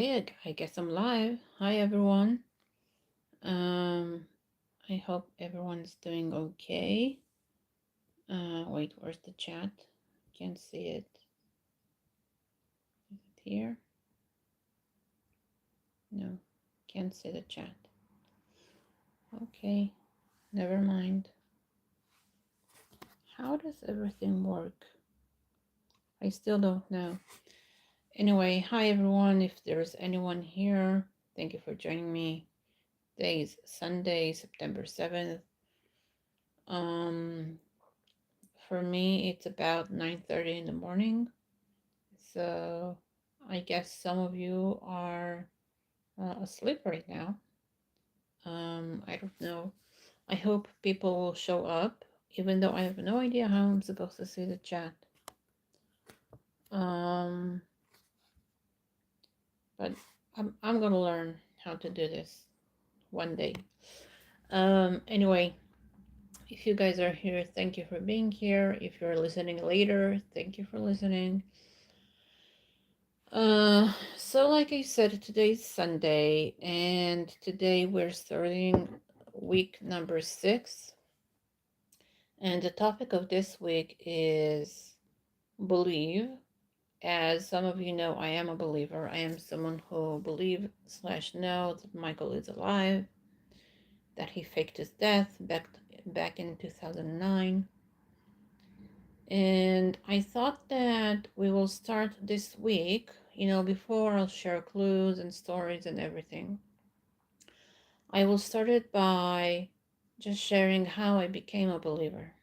Hey, I guess I'm live. Hi, everyone. Um, I hope everyone's doing okay. Wait, where's the chat? Can't see it. Is it here? No, can't see the chat. Okay, never mind. How does everything work? I still don't know. Anyway, hi everyone. If there's anyone here, thank you for joining me. Today is Sunday, September 7th. Um, for me, it's about 9:30 in the morning. So I guess some of you are asleep right now. I don't know. I hope people will show up, even though I have no idea how I'm supposed to see the chat. Um, but I'm gonna learn how to do this one day. Anyway, if you guys are here, thank you for being here. If you're listening later, thank you for listening. So like I said, today's Sunday, and today we're starting week number 6. And the topic of this week is believe. As some of you know, I am a believer. I am someone who believe/know that Michael is alive, that he faked his death back in 2009. And I thought that we will start this week, before I'll share clues and stories and everything. I will start it by just sharing how I became a believer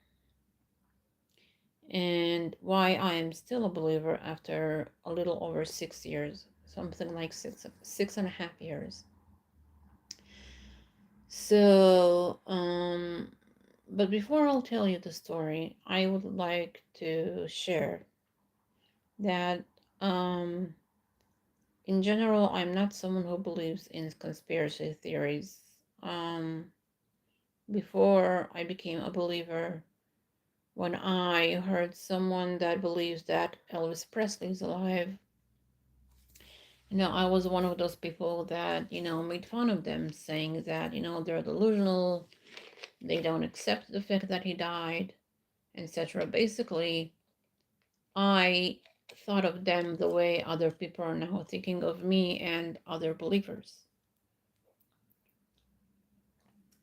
and why I am still a believer after a little over 6 years, something like six and a half years. So, but before I'll tell you the story, I would like to share that, in general, I'm not someone who believes in conspiracy theories. Um, Before I became a believer, when I heard someone that believes that Elvis Presley is alive, I was one of those people that, made fun of them, saying that, they're delusional, they don't accept the fact that he died, etc. Basically, I thought of them the way other people are now thinking of me and other believers.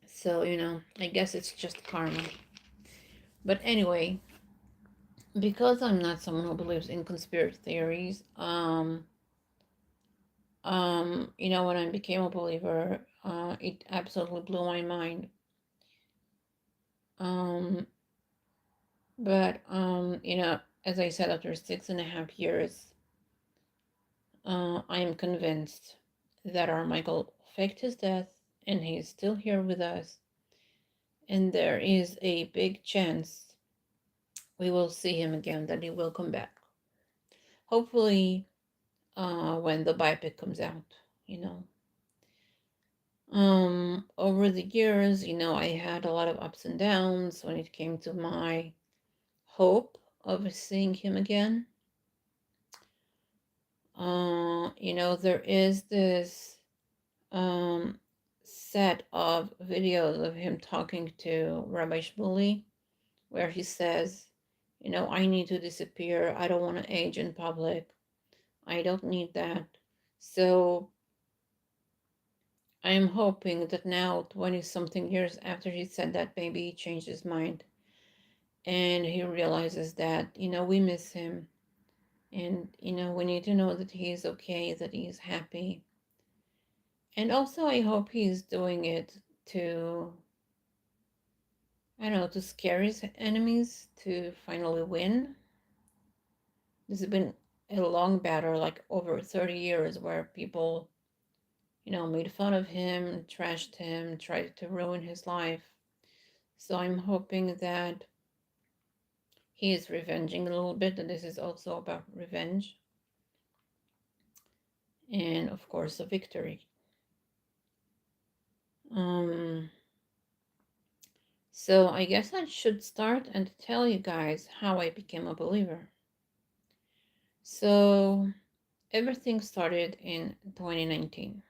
So, I guess it's just karma. But anyway, because I'm not someone who believes in conspiracy theories, when I became a believer, it absolutely blew my mind. Um, but as I said, after 6.5 years, I am convinced that our Michael faked his death and he's still here with us. And there is a big chance we will see him again, that he will come back. Hopefully, when the biopic comes out, you know. Over the years, I had a lot of ups and downs when it came to my hope of seeing him again. There is this set of videos of him talking to Rabbi Shmuley, where he says, I need to disappear. I don't want to age in public. I don't need that. So I am hoping that now, 20 something years after he said that, maybe he changed his mind and he realizes that, we miss him. And, we need to know that he is okay, that he is happy. And also, I hope he's doing it to, I don't know, to scare his enemies to finally win. This has been a long battle, like over 30 years, where people, made fun of him, trashed him, tried to ruin his life. So I'm hoping that he is revenging a little bit, and this is also about revenge. And of course, a victory. Um, so I guess I should start and tell you guys how I became a believer. So Everything started in 2019.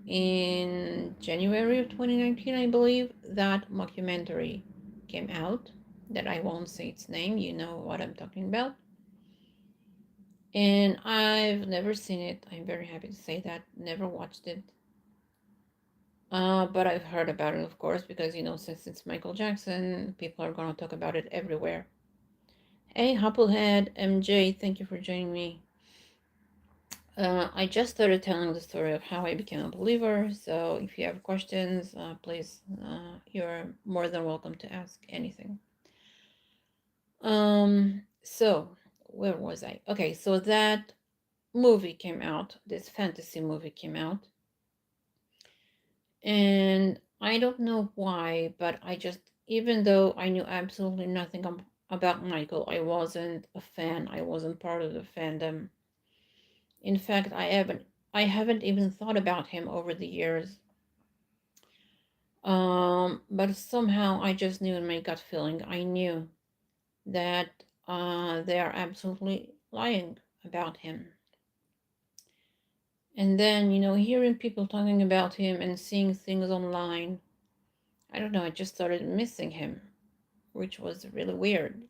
In January of 2019, I believe, that mockumentary came out. That I won't say its name, you know what I'm talking about. And I've never seen it. I'm very happy to say that. Never watched it. But I've heard about it, of course, because, since it's Michael Jackson, people are going to talk about it everywhere. Hey, Hopplehead, MJ, thank you for joining me. I just started telling the story of how I became a believer, so if you have questions, please, you're more than welcome to ask anything. So where was I? Okay, so that movie came out, this fantasy movie came out, and I don't know why, but I just, even though I knew absolutely nothing about Michael, I wasn't a fan, I wasn't part of the fandom. In fact, I haven't even thought about him over the years. But somehow I just knew in my gut feeling, I knew that they are absolutely lying about him. And then, hearing people talking about him and seeing things online, I don't know, I just started missing him, which was really weird.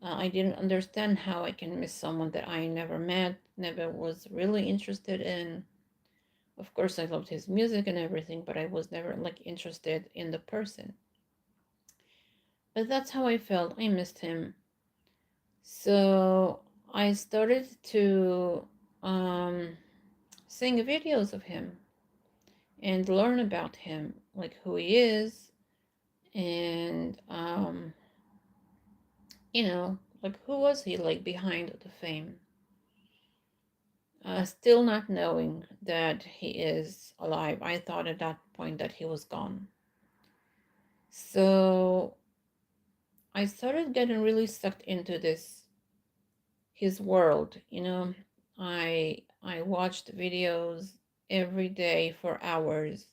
I didn't understand how I can miss someone that I never met, never was really interested in. Of course, I loved his music and everything, but I was never like interested in the person. But that's how I felt. I missed him. So I started to um, sing videos of him and learn about him, like who he is, and like who was he like behind the fame. Still not knowing that he is alive. I thought at that point that he was gone. So I started getting really sucked into his world. I watched videos every day for hours.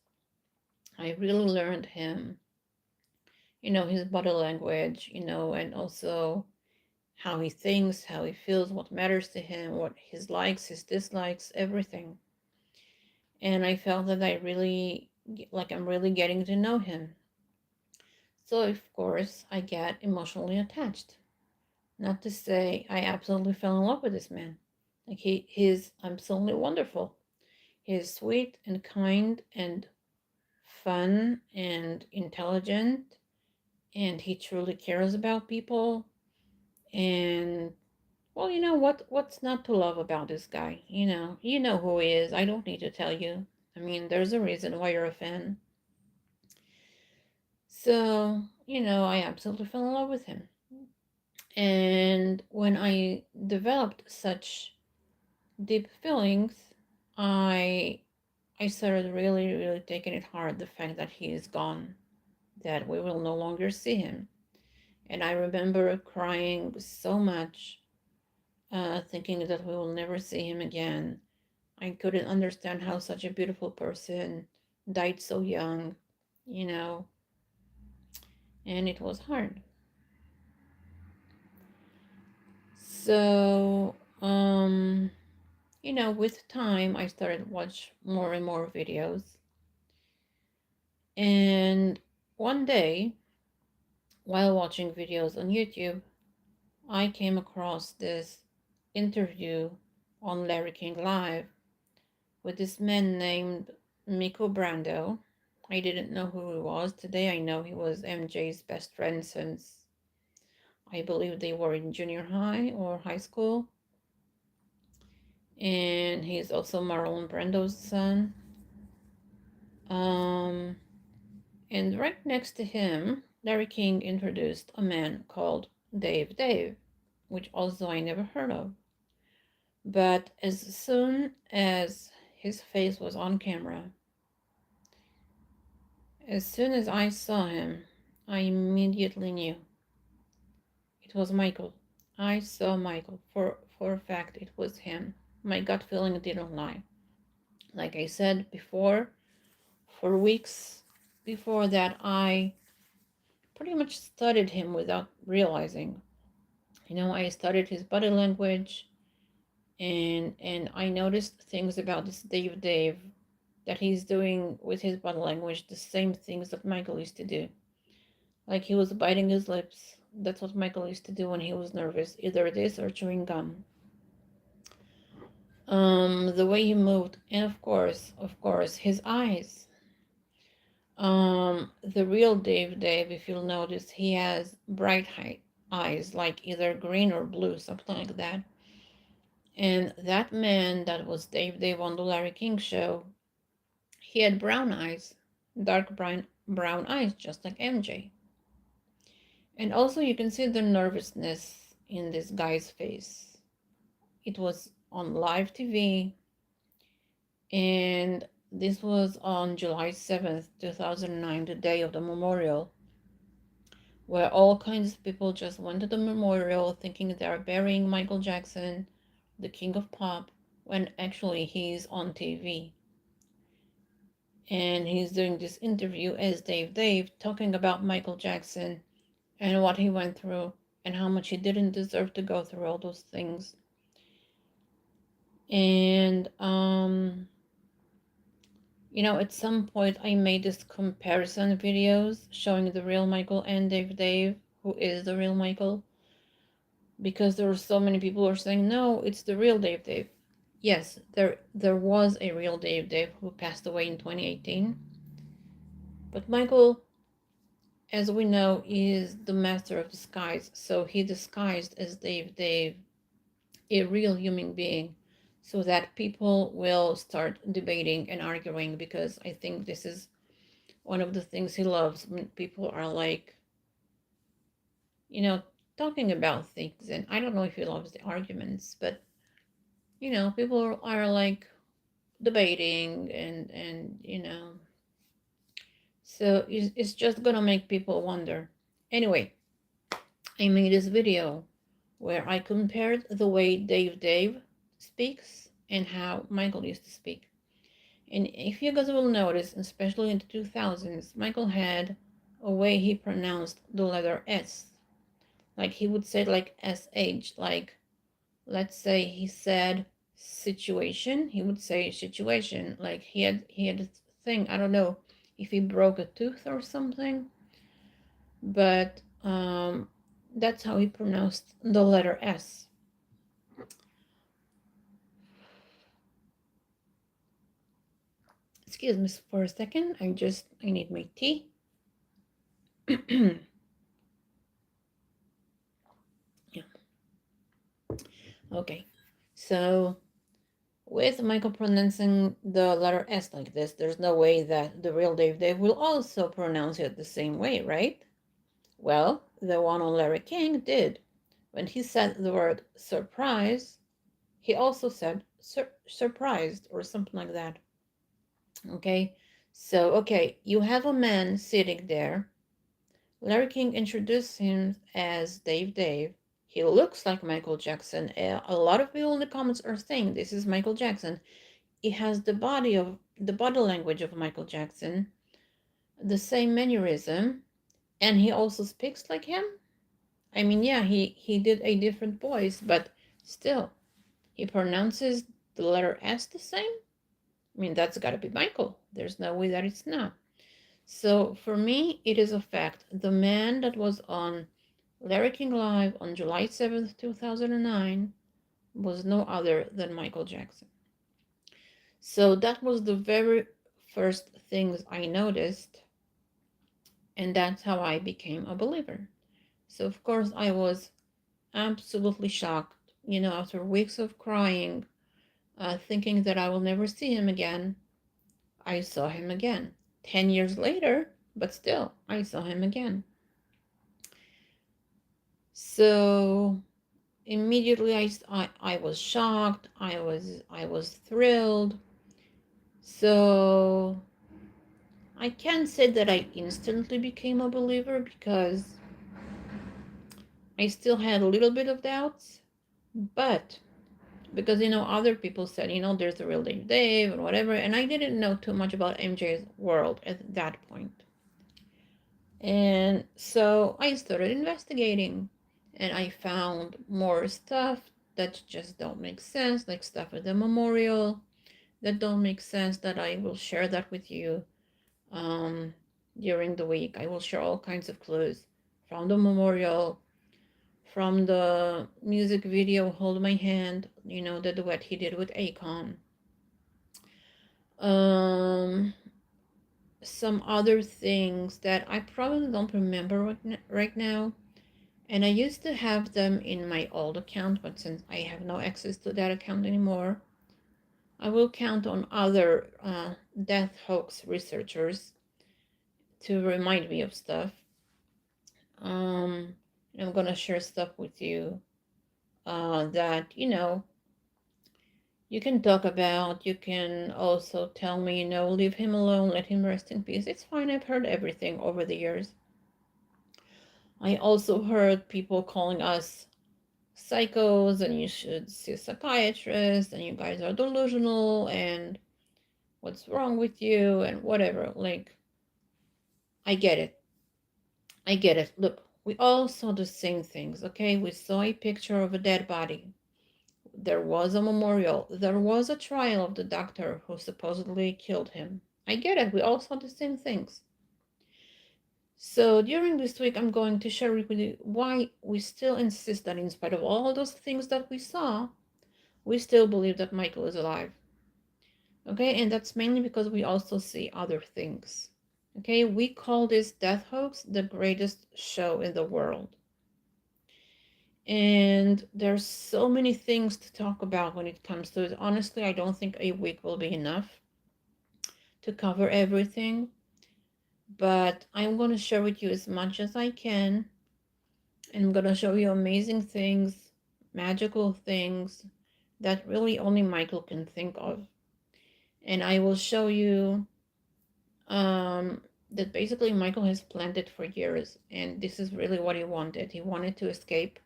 I really learned him, his body language, and also how he thinks, how he feels, what matters to him, what his likes, his dislikes, everything. And I felt that I'm really getting to know him. So of course I get emotionally attached. Not to say I absolutely fell in love with this man. Like he's absolutely wonderful. He's sweet and kind and fun and intelligent, and he truly cares about people. And well, what's not to love about this guy? You know who he is. I don't need to tell you. I mean, there's a reason why you're a fan. So, I absolutely fell in love with him. And when I developed such deep feelings, I I started really, really taking it hard, the fact that he is gone, that we will no longer see him. And I remember crying so much, thinking that we will never see him again. I couldn't understand how such a beautiful person died so young, you know, and it was hard. So, with time, I started watch more and more videos. And one day, while watching videos on YouTube, I came across this interview on Larry King Live with this man named Miko Brando. I didn't know who he was. Today I know he was MJ's best friend since I believe they were in junior high or high school. And he's also Marlon Brando's son. Um, and right next to him, Larry King introduced a man called Dave, which also I never heard of. But as soon as his face was on camera, as soon as I saw him, I immediately knew it was Michael. I saw Michael. For a fact, it was him. My gut feeling didn't lie. Like I said before, for weeks before that, I pretty much studied him without realizing. I studied his body language, and I noticed things about this Dave that he's doing with his body language, the same things that Michael used to do. Like he was biting his lips. That's what Michael used to do when he was nervous, either this or chewing gum. The way he moved, and of course, his eyes. The real Dave, if you'll notice, he has bright eyes, like either green or blue, something like that. And that man that was Dave on the Larry King show, he had brown eyes, dark brown eyes, just like MJ. And also you can see the nervousness in this guy's face. It was on live TV, and this was on July 7th, 2009, the day of the memorial, where all kinds of people just went to the memorial thinking they are burying Michael Jackson, the king of pop, when actually he's on TV. And he's doing this interview as Dave, talking about Michael Jackson and what he went through and how much he didn't deserve to go through all those things. And at some point I made this comparison videos showing the real Michael and Dave, who is the real Michael, because there were so many people who are saying, no, it's the real Dave. Yes, there was a real Dave who passed away in 2018. But Michael, as we know, is the master of disguise. So he disguised as Dave, a real human being, so that people will start debating and arguing, because I think this is one of the things he loves, when people are like, you know, talking about things. And I don't know if he loves the arguments, but people are like debating, and so it's just gonna make people wonder. Anyway, I made this video where I compared the way Dave speaks and how Michael used to speak. And if you guys will notice, especially in the 2000s, Michael had a way he pronounced the letter S. Like he would say like SH, like let's say he said situation, he would say situation. Like he had a thing, I don't know if he broke a tooth or something, but that's how he pronounced the letter S. Excuse me for a second. I need my tea. Yeah. Okay. So with Michael pronouncing the letter S like this, there's no way that the real Dave will also pronounce it the same way, right? Well, the one on Larry King did. When he said the word surprise, he also said surprised or something like that. Okay, so you have a man sitting there. Larry King introduced him as Dave. He looks like Michael Jackson. A lot of people in the comments are saying this is Michael Jackson. He has the body language of Michael Jackson, the same mannerism, and he also speaks like him. I mean, yeah, he did a different voice, but still, he pronounces the letter S the same. I mean, that's got to be Michael. There's no way that it's not. So for me, it is a fact. The man that was on Larry King Live on July 7th, 2009 was no other than Michael Jackson. So that was the very first things I noticed, and that's how I became a believer. So of course I was absolutely shocked, after weeks of crying, thinking that I will never see him again. I saw him again. 10 years later, but still, I saw him again. So immediately I was shocked. I was thrilled. So I can't say that I instantly became a believer, because I still had a little bit of doubts, but because other people said, there's the real Dave and whatever, and I didn't know too much about MJ's world at that point. And so I started investigating, and I found more stuff that just don't make sense, like stuff at the memorial that don't make sense, that I will share that with you um, during the week. I will share all kinds of clues from the memorial, from the music video Hold My Hand, the duet he did with Akon. Um, some other things that I probably don't remember right now. And I used to have them in my old account, but since I have no access to that account anymore, I will count on other death hoax researchers to remind me of stuff. Um, I'm gonna share stuff with you that you can talk about. You can also tell me, leave him alone, let him rest in peace. It's fine. I've heard everything over the years. I also heard people calling us psychos and you should see a psychiatrist and you guys are delusional and what's wrong with you and whatever. Like, I get it. I get it. Look, we all saw the same things, okay? We saw a picture of a dead body. There was a memorial. There was a trial of the doctor who supposedly killed him. I get it. We all saw the same things. So during this week, I'm going to share with you why we still insist that in spite of all those things that we saw, we still believe that Michael is alive. Okay, and that's mainly because we also see other things. Okay, we call this Death Hoax the greatest show in the world. And there's so many things to talk about when it comes to it. Honestly, I don't think a week will be enough to cover everything, but I'm going to share with you as much as I can. And I'm going to show you amazing things, magical things that really only Michael can think of. And I will show you that basically Michael has planned it for years, and this is really what he wanted. He wanted to escape.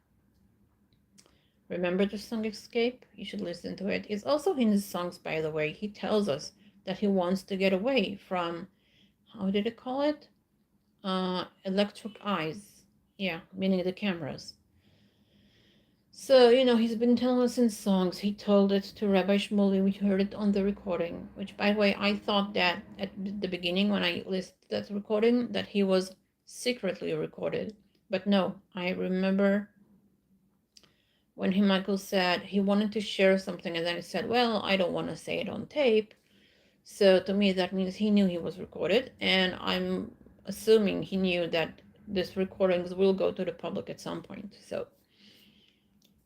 Remember the song Escape? You should listen to it. It's also in his songs, by the way. He tells us that he wants to get away from, how did it call it? Electric eyes. Yeah, meaning the cameras. So, he's been telling us in songs. He told it to Rabbi Shmuley. We heard it on the recording, which, by the way, I thought that at the beginning when I listened to that recording, that he was secretly recorded. But no, I remember when Michael said he wanted to share something, and then he said, well, I don't want to say it on tape. So to me, that means he knew he was recorded, and I'm assuming he knew that this recordings will go to the public at some point. So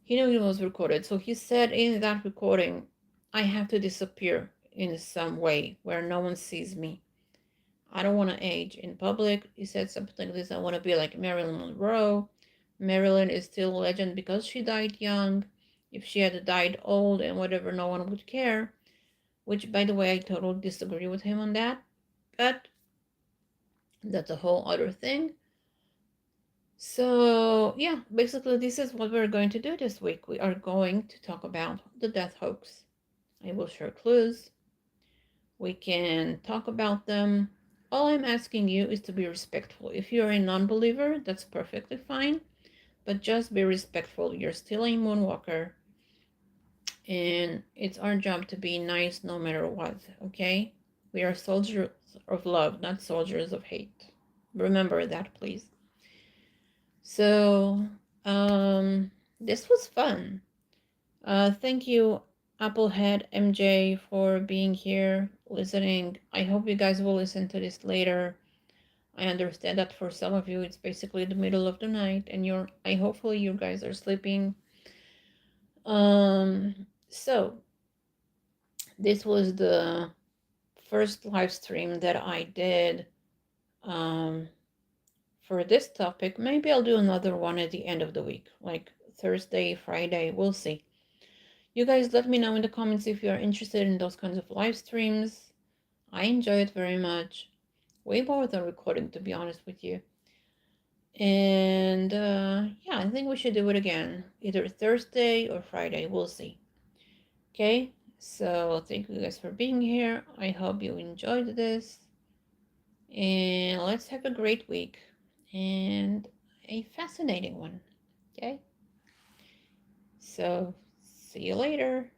he knew he was recorded. So he said in that recording, I have to disappear in some way where no one sees me. I don't want to age in public. He said something like this. I want to be like Marilyn Monroe. Marilyn is still a legend because she died young. If she had died old and whatever, no one would care. Which, by the way, I totally disagree with him on that. But that's a whole other thing. So, yeah, basically, this is what we're going to do this week. We are going to talk about the death hoax. I will share clues. We can talk about them. All I'm asking you is to be respectful. If you're a non believer, that's perfectly fine, but just be respectful. You're still a moonwalker, and it's our job to be nice no matter what, okay? We are soldiers of love, not soldiers of hate. Remember that, please. So, this was fun. Thank you, Applehead MJ, for being here, listening. I hope you guys will listen to this later. I understand that for some of you it's basically the middle of the night, and hopefully you guys are sleeping. So this was the first live stream that I did for this topic. Maybe I'll do another one at the end of the week, like Thursday, Friday, we'll see. You guys let me know in the comments if you are interested in those kinds of live streams. I enjoy it very much. Way more than recording, to be honest with you. And yeah, I think we should do it again. Either Thursday or Friday. We'll see. Okay? So thank you guys for being here. I hope you enjoyed this. And let's have a great week. And a fascinating one. Okay, so see you later.